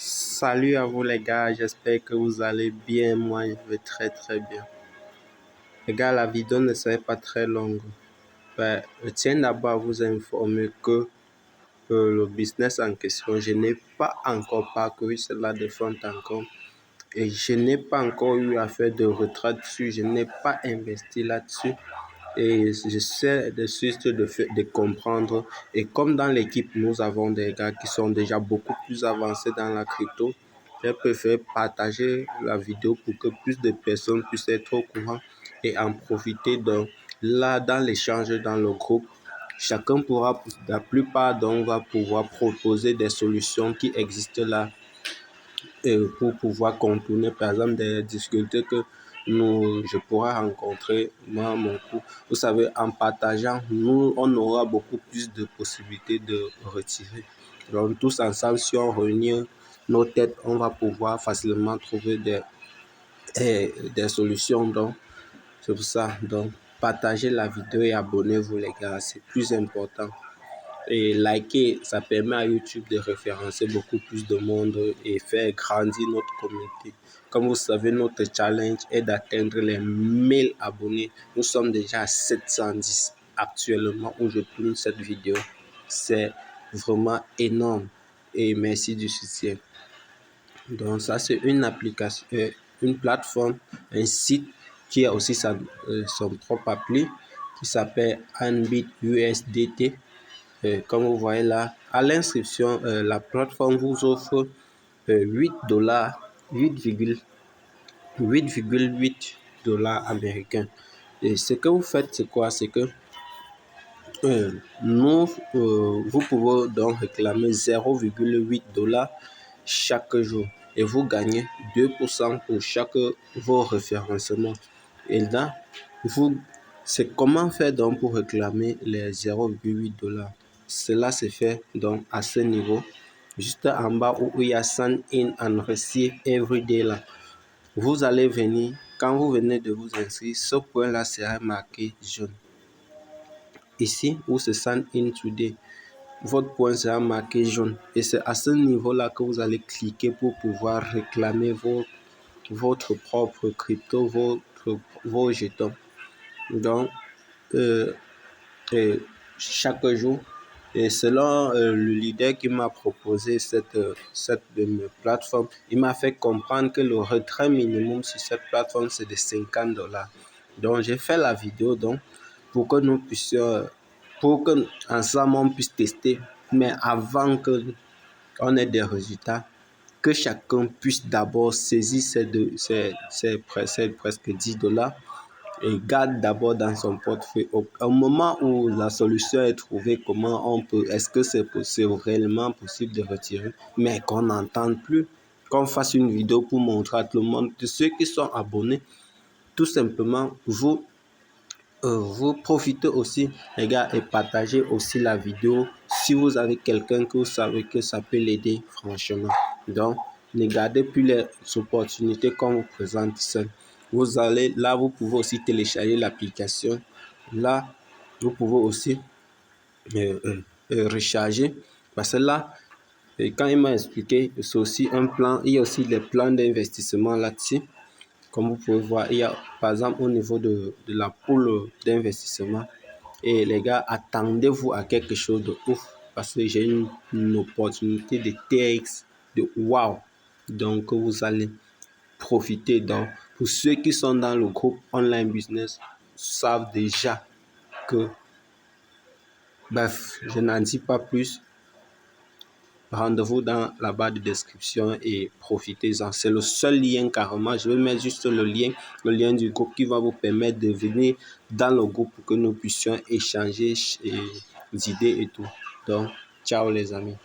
Salut à vous les gars, j'espère que vous allez bien. Moi je vais très bien. Les gars, la vidéo ne serait pas très longue. Je tiens d'abord à vous informer que le business en question, je n'ai pas encore parcouru cela de fond en comble. Et je n'ai pas encore eu à faire de retraite dessus, je n'ai pas investi là-dessus. Et j'essaie de comprendre. Et comme dans l'équipe, nous avons des gars qui sont déjà beaucoup plus avancés dans la crypto, j'ai préféré partager la vidéo pour que plus de personnes puissent être au courant et en profiter. Donc, là, dans l'échange, dans le groupe, chacun pourra, la plupart d'entre va pouvoir proposer des solutions qui existent là pour pouvoir contourner, par exemple, des difficultés que je pourrais rencontrer, moi, mon coup. Vous savez, en partageant, on aura beaucoup plus de possibilités de retirer. Donc, tous ensemble, si on réunit nos têtes, on va pouvoir facilement trouver des solutions. Donc, c'est pour ça. Donc, partagez la vidéo et abonnez-vous, les gars. C'est plus important. Et liker, ça permet à YouTube de référencer beaucoup plus de monde et faire grandir notre communauté. Comme vous savez, notre challenge est d'atteindre les 1000 abonnés. Nous sommes déjà à 710 actuellement où je tourne cette vidéo. C'est vraiment énorme et merci du soutien. Donc ça, c'est une application, une plateforme, un site qui a aussi son propre appli qui s'appelle Anbit USDT. Comme vous voyez là, à l'inscription, la plateforme vous offre 8 dollars, 8,8 dollars américains. Et ce que vous faites, c'est quoi? C'est que vous pouvez donc réclamer 0,8 dollars chaque jour et vous gagnez 2% pour chaque vos référencements. Et là, c'est comment faire donc pour réclamer les 0,8 dollars. Cela se fait donc à ce niveau, juste en bas où il y a Sign in and receive every day là. Vous allez venir, quand vous venez de vous inscrire, ce point là sera marqué jaune. Ici où c'est Sign in today, votre point sera marqué jaune. Et c'est à ce niveau là que vous allez cliquer pour pouvoir réclamer votre propre crypto, vos jetons. Donc, chaque jour, et selon le leader qui m'a proposé cette plateforme, il m'a fait comprendre que le retrait minimum sur cette plateforme, c'est de 50 dollars. Donc, j'ai fait la vidéo donc, pour que nous puissions, pour que ensemble on puisse tester, mais avant qu'on ait des résultats, que chacun puisse d'abord saisir ces presque 10 dollars et garde d'abord dans son portefeuille. Au moment où la solution est trouvée, comment on peut, est-ce que c'est réellement possible de retirer, mais qu'on n'entende plus, qu'on fasse une vidéo pour montrer à tout le monde, de ceux qui sont abonnés, tout simplement, vous profitez aussi, les gars, et partagez aussi la vidéo si vous avez quelqu'un que vous savez que ça peut l'aider, franchement. Donc, ne gardez plus les opportunités qu'on vous présente seul. Vous allez là, vous pouvez aussi télécharger l'application. Là, vous pouvez aussi recharger. Parce que là, quand il m'a expliqué, c'est aussi un plan. Il y a aussi les plans d'investissement là-dessus. Comme vous pouvez voir, il y a par exemple au niveau de la pool d'investissement. Et les gars, attendez-vous à quelque chose de ouf. Parce que j'ai une opportunité de TX de wow. Donc, vous allez profiter. Donc, pour ceux qui sont dans le groupe Online Business, savent déjà que, bref, je n'en dis pas plus. Rendez-vous dans la barre de description et profitez-en. C'est le seul lien carrément. Je vais mettre juste le lien du groupe qui va vous permettre de venir dans le groupe pour que nous puissions échanger des idées et tout. Donc, ciao les amis.